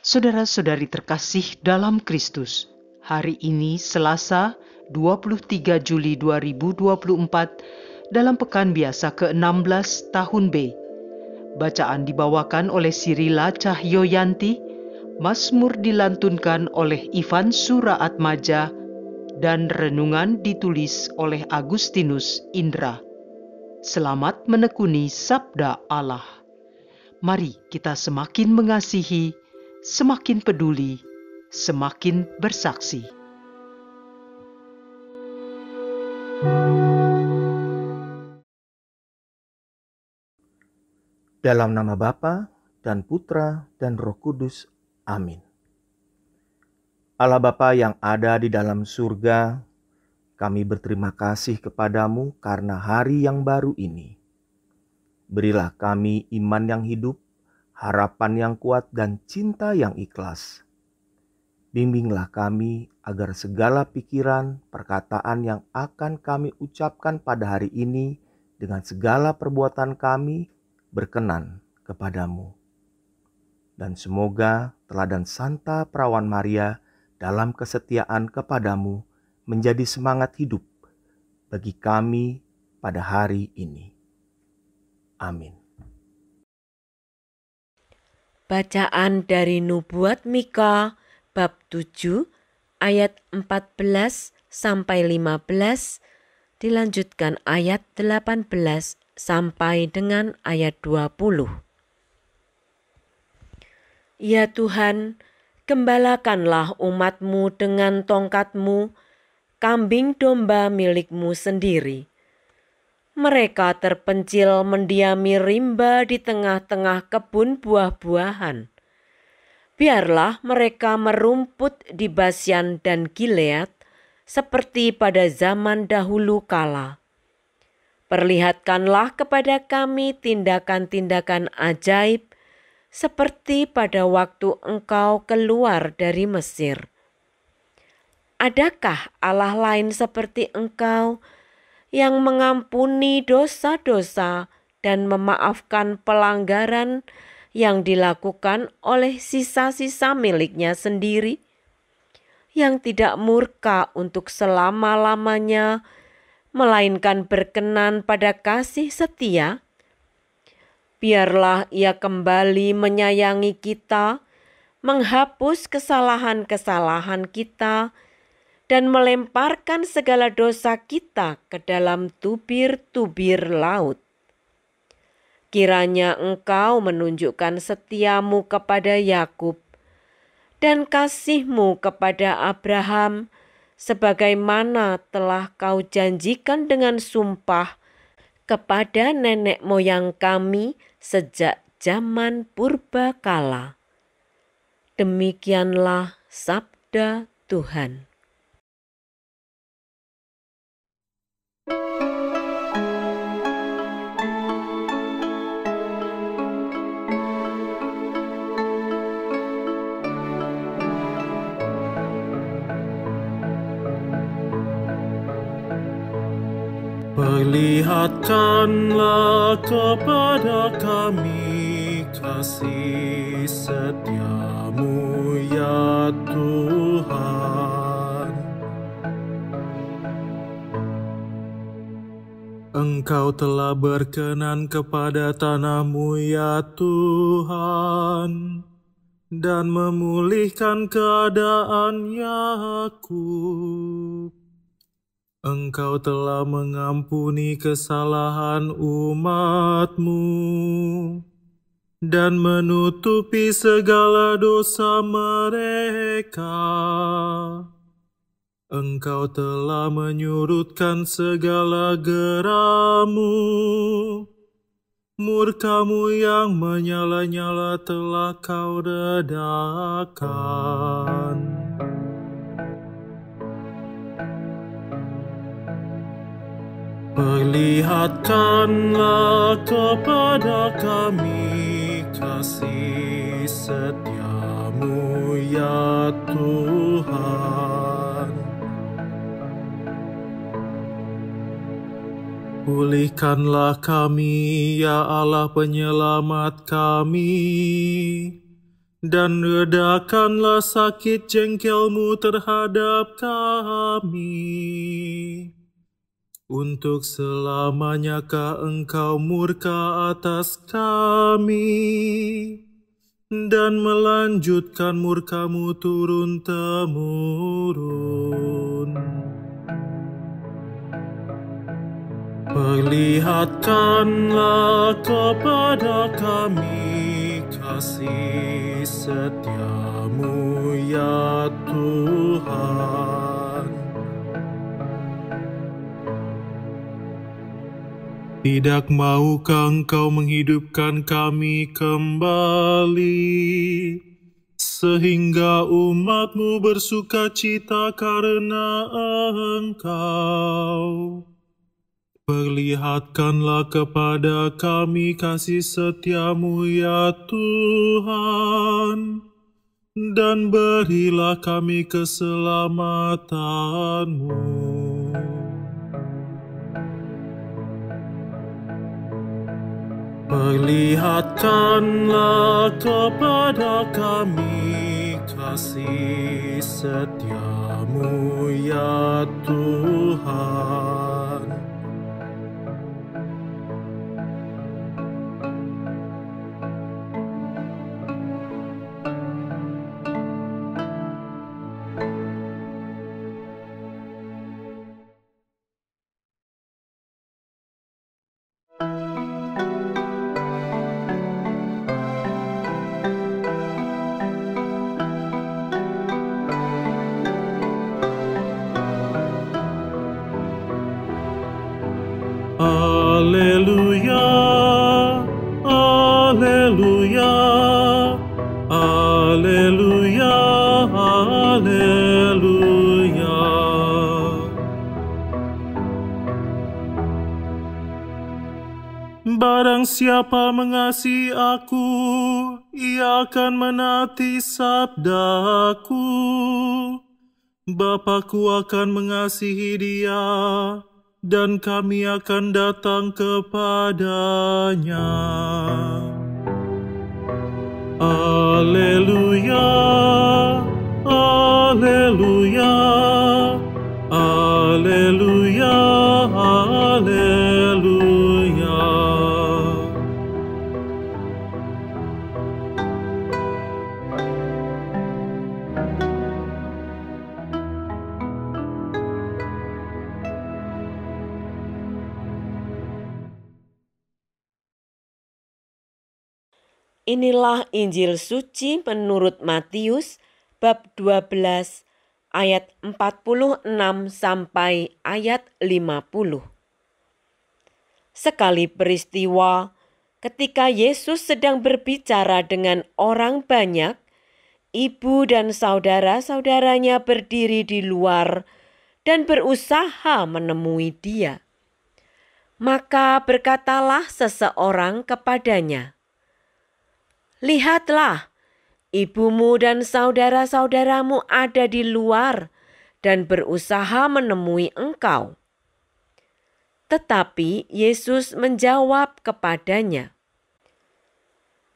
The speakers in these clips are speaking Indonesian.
Saudara-saudari terkasih dalam Kristus, hari ini Selasa 23 Juli 2024 dalam pekan biasa ke-16 tahun B. Bacaan dibawakan oleh Sirila Cahyoyanti, Mazmur dilantunkan oleh Ivan Suraatmaja, dan renungan ditulis oleh Agustinus Indra. Selamat menekuni Sabda Allah. Mari kita semakin mengasihi, semakin peduli, semakin bersaksi. Dalam nama Bapa dan Putra dan Roh Kudus. Amin. Allah Bapa yang ada di dalam surga, kami berterima kasih kepadamu karena hari yang baru ini. Berilah kami iman yang hidup, harapan yang kuat, dan cinta yang ikhlas. Bimbinglah kami agar segala pikiran, perkataan yang akan kami ucapkan pada hari ini dengan segala perbuatan kami berkenan kepadamu. Dan semoga teladan Santa Perawan Maria dalam kesetiaan kepadamu menjadi semangat hidup bagi kami pada hari ini. Amin. Bacaan dari Nubuat Mika bab 7 ayat 14 sampai 15 dilanjutkan ayat 18 sampai dengan ayat 20. Ya Tuhan, gembalakanlah umatmu dengan tongkatmu, kambing domba milikmu sendiri. Mereka terpencil mendiami rimba di tengah-tengah kebun buah-buahan. Biarlah mereka merumput di Basyan dan Gilead seperti pada zaman dahulu kala. Perlihatkanlah kepada kami tindakan-tindakan ajaib seperti pada waktu engkau keluar dari Mesir. Adakah Allah lain seperti engkau yang mengampuni dosa-dosa dan memaafkan pelanggaran yang dilakukan oleh sisa-sisa miliknya sendiri, yang tidak murka untuk selama-lamanya, melainkan berkenan pada kasih setia? Biarlah ia kembali menyayangi kita, menghapus kesalahan-kesalahan kita, dan melemparkan segala dosa kita ke dalam tubir-tubir laut. Kiranya engkau menunjukkan setiamu kepada Yakub dan kasih-Mu kepada Abraham, sebagaimana telah kau janjikan dengan sumpah kepada nenek moyang kami sejak zaman purbakala. Demikianlah sabda Tuhan. Perlihatkanlah kepada kami kasih setia-Mu ya Tuhan. Engkau telah berkenan kepada tanah-Mu ya Tuhan, dan memulihkan keadaan Yakub. Engkau telah mengampuni kesalahan umat-Mu dan menutupi segala dosa mereka. Engkau telah menyurutkan segala geram-Mu. Murka-Mu yang menyala-nyala telah Kau redakan. Perlihatkanlah kepada kami kasih setia-Mu ya Tuhan. Pulihkanlah kami ya Allah penyelamat kami, dan redakanlah sakit jengkelmu terhadap kami. Untuk selamanyakah engkau murka atas kami, dan melanjutkan murkamu turun-temurun. Perlihatkanlah kepada kami kasih setiamu ya Tuhan. Tidak maukah engkau menghidupkan kami kembali, sehingga umat-Mu bersukacita karena Engkau. Perlihatkanlah kepada kami kasih setiamu ya Tuhan, dan berilah kami keselamatan-Mu. Perlihatkanlah kepada kami kasih setiamu ya Tuhan. Alleluia, alleluia, alleluia, alleluia. Barang siapa mengasihi aku, ia akan menaati sabdaku. Bapa-Ku akan mengasihi dia, dan kami akan datang kepadanya. Alleluia, alleluia, alleluia, alleluia. Inilah Injil suci menurut Matius bab 12 ayat 46 sampai ayat 50. Sekali peristiwa ketika Yesus sedang berbicara dengan orang banyak, ibu dan saudara-saudaranya berdiri di luar dan berusaha menemui dia. Maka berkatalah seseorang kepadanya, "Lihatlah, ibumu dan saudara-saudaramu ada di luar dan berusaha menemui engkau." Tetapi Yesus menjawab kepadanya,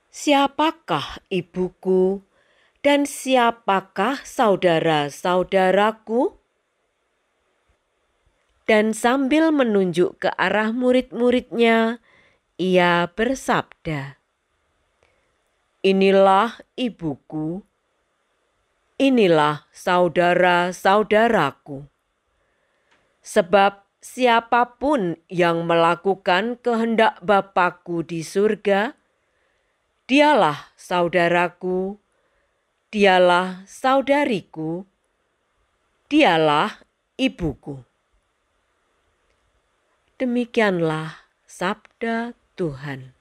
"Siapakah ibuku dan siapakah saudara-saudaraku?" Dan sambil menunjuk ke arah murid-muridnya, ia bersabda, "Inilah ibuku, inilah saudara-saudaraku. Sebab siapapun yang melakukan kehendak Bapa-Ku di surga, dialah saudaraku, dialah saudariku, dialah ibuku." Demikianlah sabda Tuhan.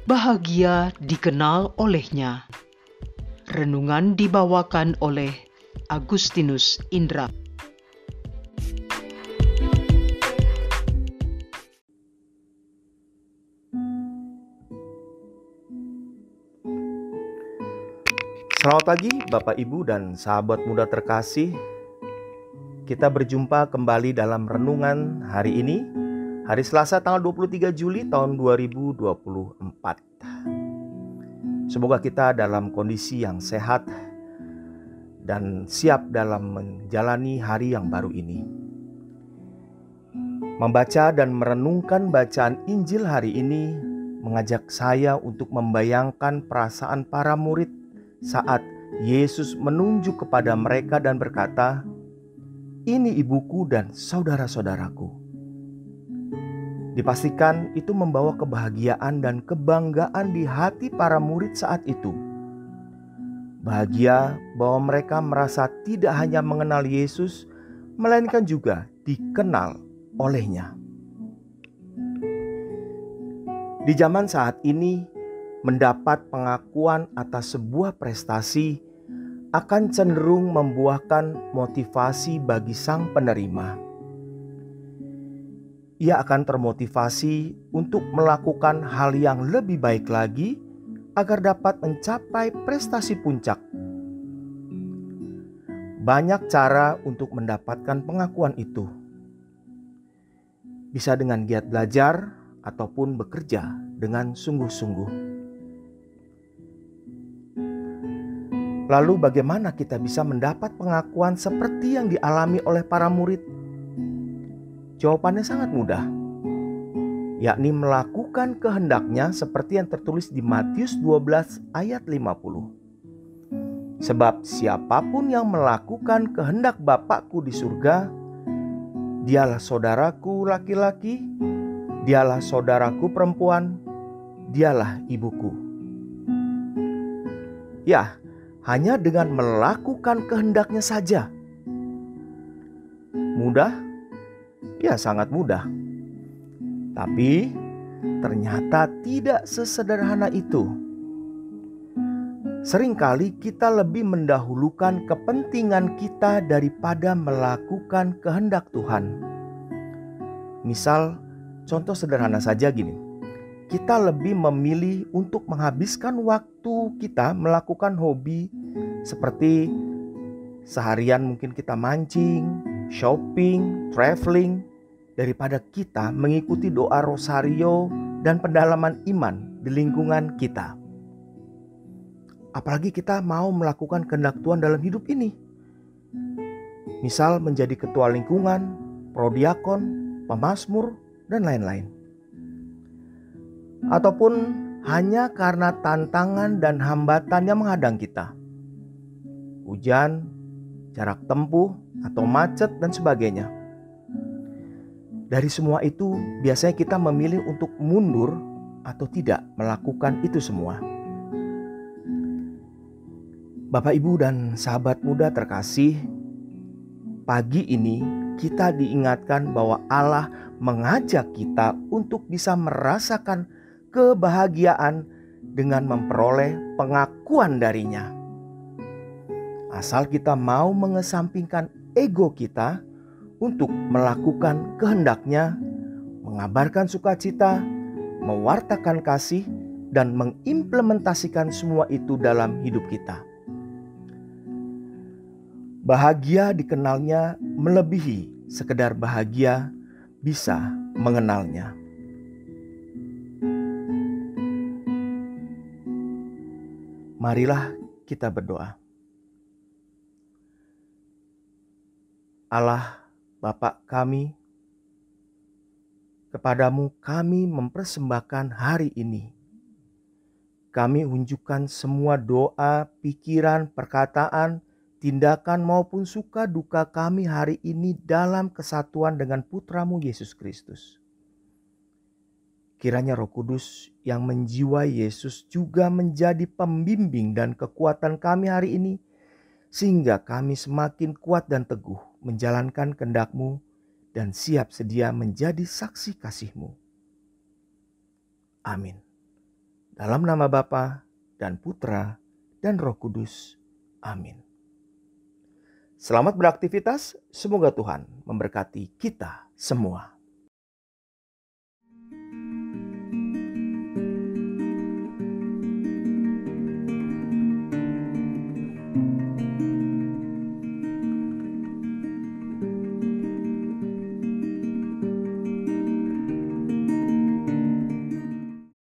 Bahagia dikenal olehnya. Renungan dibawakan oleh Agustinus Indra. Selamat pagi Bapak Ibu dan sahabat muda terkasih. kita berjumpa kembali dalam renungan hari ini, hari Selasa tanggal 23 Juli tahun 2024. Semoga kita dalam kondisi yang sehat dan siap dalam menjalani hari yang baru ini. Membaca dan merenungkan bacaan Injil hari ini mengajak saya untuk membayangkan perasaan para murid saat Yesus menunjuk kepada mereka dan berkata, "Ini ibuku dan saudara-saudaraku." Dipastikan itu membawa kebahagiaan dan kebanggaan di hati para murid saat itu. Bahagia bahwa mereka merasa tidak hanya mengenal Yesus, melainkan juga dikenal olehnya. Di zaman saat ini, mendapat pengakuan atas sebuah prestasi akan cenderung membuahkan motivasi bagi sang penerima. Ia akan termotivasi untuk melakukan hal yang lebih baik lagi agar dapat mencapai prestasi puncak. Banyak cara untuk mendapatkan pengakuan itu. Bisa dengan giat belajar ataupun bekerja dengan sungguh-sungguh. Lalu bagaimana kita bisa mendapat pengakuan seperti yang dialami oleh para murid? Jawabannya sangat mudah, yakni melakukan kehendaknya seperti yang tertulis di Matius 12 ayat 50. Sebab siapapun yang melakukan kehendak Bapakku di surga, dialah saudaraku laki-laki, dialah saudaraku perempuan, dialah ibuku. Ya, hanya dengan melakukan kehendaknya saja. Mudah? Ya, sangat mudah. Tapi ternyata tidak sesederhana itu. Seringkali kita lebih mendahulukan kepentingan kita daripada melakukan kehendak Tuhan. Misal, contoh sederhana saja gini. Kita lebih memilih untuk menghabiskan waktu kita melakukan hobi seperti seharian mungkin kita mancing, shopping, traveling, daripada kita mengikuti doa rosario dan pendalaman iman di lingkungan kita. Apalagi kita mau melakukan kehendak Tuhan dalam hidup ini. Misal menjadi ketua lingkungan, prodiakon, pemazmur, dan lain-lain. Ataupun hanya karena tantangan dan hambatan yang menghadang kita. Hujan, jarak tempuh, atau macet, dan sebagainya. Dari semua itu, biasanya kita memilih untuk mundur atau tidak melakukan itu semua. Bapak, Ibu, dan sahabat muda terkasih, pagi ini kita diingatkan bahwa Allah mengajak kita untuk bisa merasakan kebahagiaan dengan memperoleh pengakuan darinya. Asal kita mau mengesampingkan ego kita untuk melakukan kehendaknya, mengabarkan sukacita, mewartakan kasih, dan mengimplementasikan semua itu dalam hidup kita. Bahagia dikenalnya melebihi sekedar bahagia bisa mengenalnya. Marilah kita berdoa. Allah Bapa kami, kepadamu kami mempersembahkan hari ini. Kami unjukkan semua doa, pikiran, perkataan, tindakan maupun suka duka kami hari ini dalam kesatuan dengan Putramu Yesus Kristus. Kiranya Roh Kudus yang menjiwai Yesus juga menjadi pembimbing dan kekuatan kami hari ini, sehingga kami semakin kuat dan teguh menjalankan kehendak-Mu dan siap sedia menjadi saksi kasih-Mu. Amin. Dalam nama Bapa dan Putra dan Roh Kudus. Amin. Selamat beraktivitas, semoga Tuhan memberkati kita semua.